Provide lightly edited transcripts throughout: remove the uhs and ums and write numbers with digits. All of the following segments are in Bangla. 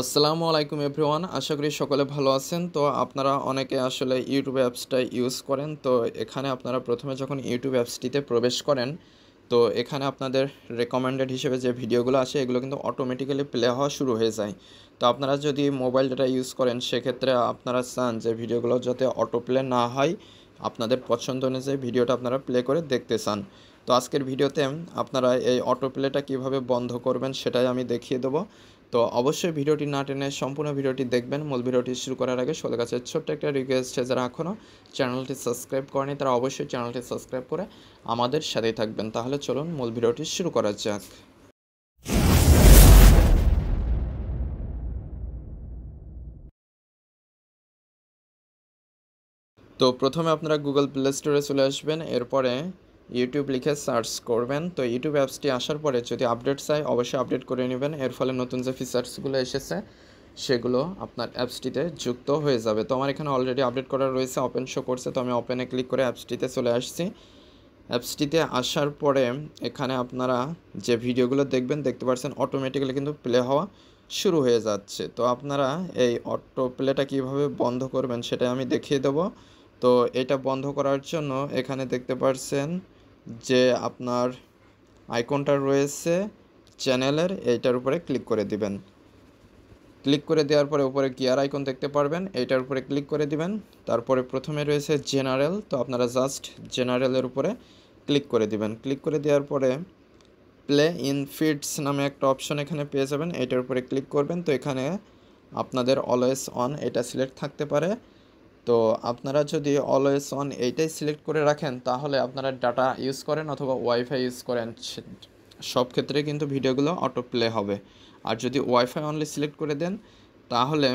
আসসালামু আলাইকুম এভরিওয়ান, আশা করি সকলে ভালো আছেন। তো আপনারা অনেকে আসলে ইউটিউব অ্যাপসটা ইউজ করেন। তো এখানে আপনারা প্রথমে যখন ইউটিউব অ্যাপসটিতে প্রবেশ করেন, তো এখানে আপনাদের রেকমেন্ডেড হিসেবে যে ভিডিওগুলো আসে এগুলো কিন্তু অটোমেটিক্যালি প্লে হওয়া শুরু হয়ে যায়। তো আপনারা যদি মোবাইল ডাটা ইউজ করেন সেক্ষেত্রে আপনারা চান যে ভিডিওগুলো যাতে অটো প্লে না হয়, আপনাদের পছন্দ অনুযায়ী ভিডিওটা আপনারা প্লে করে দেখতে চান। তো আজকের ভিডিওতে আপনারা এই অটো প্লেটা কীভাবে বন্ধ করবেন সেটাই আমি দেখিয়ে দেবো। তো অবশ্যই ভিডিওটি না টেনে সম্পূর্ণ ভিডিওটি দেখবেন। মূল ভিডিওটি শুরু করার আগে সবার কাছে ছোট্ট একটা রিকোয়েস্ট, যারা এখনও চ্যানেলটি সাবস্ক্রাইব করেনি তারা অবশ্যই চ্যানেলটি সাবস্ক্রাইব করে আমাদের সাথেই থাকবেন। তাহলে চলুন মূল ভিডিওটি শুরু করা যাক। তো প্রথমে আপনারা গুগল প্লে স্টোরে চলে আসবেন, এরপরে ইউটিউব লিখে সার্চ করবেন। তো ইউটিউব অ্যাপসটি আসার পরে যদি আপডেট চাই অবশ্যই আপডেট করে নেবেন, এর ফলে নতুন যে ফিচার্সগুলো এসেছে সেগুলো আপনার অ্যাপসটিতে যুক্ত হয়ে যাবে। তো আমার এখানে অলরেডি আপডেট করা রয়েছে, ওপেন শো করছে, তো আমি ওপেনে ক্লিক করে অ্যাপসটিতে চলে আসছি। অ্যাপসটিতে আসার পরে এখানে আপনারা যে ভিডিওগুলো দেখবেন দেখতে পাচ্ছেন অটোমেটিক্যালি কিন্তু প্লে হওয়া শুরু হয়ে যাচ্ছে। তো আপনারা এই অটো প্লেটা কীভাবে বন্ধ করবেন সেটা আমি দেখিয়ে দেবো। তো এটা বন্ধ করার জন্য এখানে দেখতে পাচ্ছেন যে আপনার আইকনটা রয়েছে চ্যানেলের, এইটার উপরে ক্লিক করে দিবেন। ক্লিক করে দেওয়ার পরে উপরে গিয়ার আইকন দেখতে পারবেন, এইটার উপরে ক্লিক করে দিবেন। তারপরে প্রথমে রয়েছে জেনারেল, তো আপনারা জাস্ট জেনারেলের উপরে ক্লিক করে দিবেন। ক্লিক করে দেওয়ার পরে প্লে ইন ফিডস নামে একটা অপশন এখানে পেয়ে যাবেন, এটার উপরে ক্লিক করবেন। তো এখানে আপনাদের অলওয়েজ অন এটা সিলেক্ট থাকতে পারে। তো আপনারা যদি অলওয়েজ অন এইটাই সিলেক্ট করে রাখেন তাহলে আপনারা ডাটা ইউজ করেন অথবা ওয়াইফাই ইউজ করেন, সব ক্ষেত্রে কিন্তু ভিডিওগুলো অটো প্লে হবে। আর যদি ওয়াইফাই অনলি সিলেক্ট করে দেন তাহলে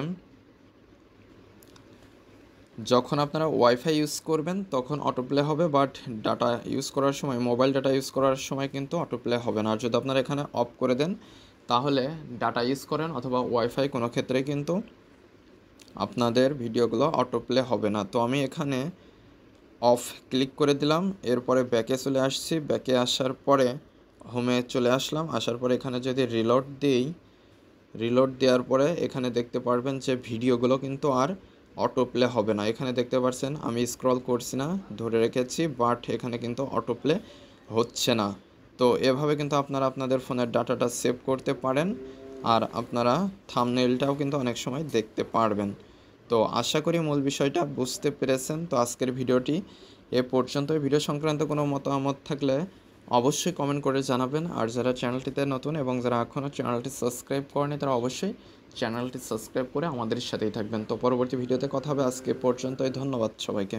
যখন আপনারা ওয়াইফাই ইউজ করবেন তখন অটো প্লে হবে, বাট ডাটা ইউজ করার সময়, মোবাইল ডাটা ইউজ করার সময় কিন্তু অটো প্লে হবে না। আর যদি আপনারা এখানে অফ করে দেন তাহলে ডাটা ইউজ করেন অথবা ওয়াইফাই, কোনো ক্ষেত্রে কিন্তু আপনাদের ভিডিওগুলো অটো প্লে হবে না। তো আমি এখানে অফ ক্লিক করে দিলাম, এরপরে ব্যাকে চলে আসছি। ব্যাকে আসার পরে হোমে চলে আসলাম, আসার পরে এখানে যদি রিলোড দিই, রিলোড দেওয়ার পরে এখানে দেখতে পারবেন যে ভিডিওগুলো কিন্তু আর অটো প্লে হবে না। এখানে দেখতে পাচ্ছেন আমি স্ক্রল করছি না, ধরে রেখেছি, বাট এখানে কিন্তু অটো প্লে হচ্ছে না। তো এভাবে কিন্তু আপনারা আপনাদের ফোনের ডাটাটা সেভ করতে পারেন, আর আপনারা থাম্বনেইলটাও কিন্তু অনেক সময় দেখতে পারবেন। তো আশা করি মূল বিষয়টা বুঝতে পেরেছেন। তো আজকের ভিডিওটি এ পর্যন্ত। ভিডিও সংক্রান্ত কোনো মতামত থাকলে অবশ্যই কমেন্ট করে জানাবেন। আর যারা চ্যানেলটিতে নতুন এবং যারা এখনও চ্যানেলটি সাবস্ক্রাইব করেনি তারা অবশ্যই চ্যানেলটি সাবস্ক্রাইব করে আমাদের সাথেই থাকবেন। তো পরবর্তী ভিডিওতে কথা হবে। আজকে পর্যন্তই, ধন্যবাদ সবাইকে।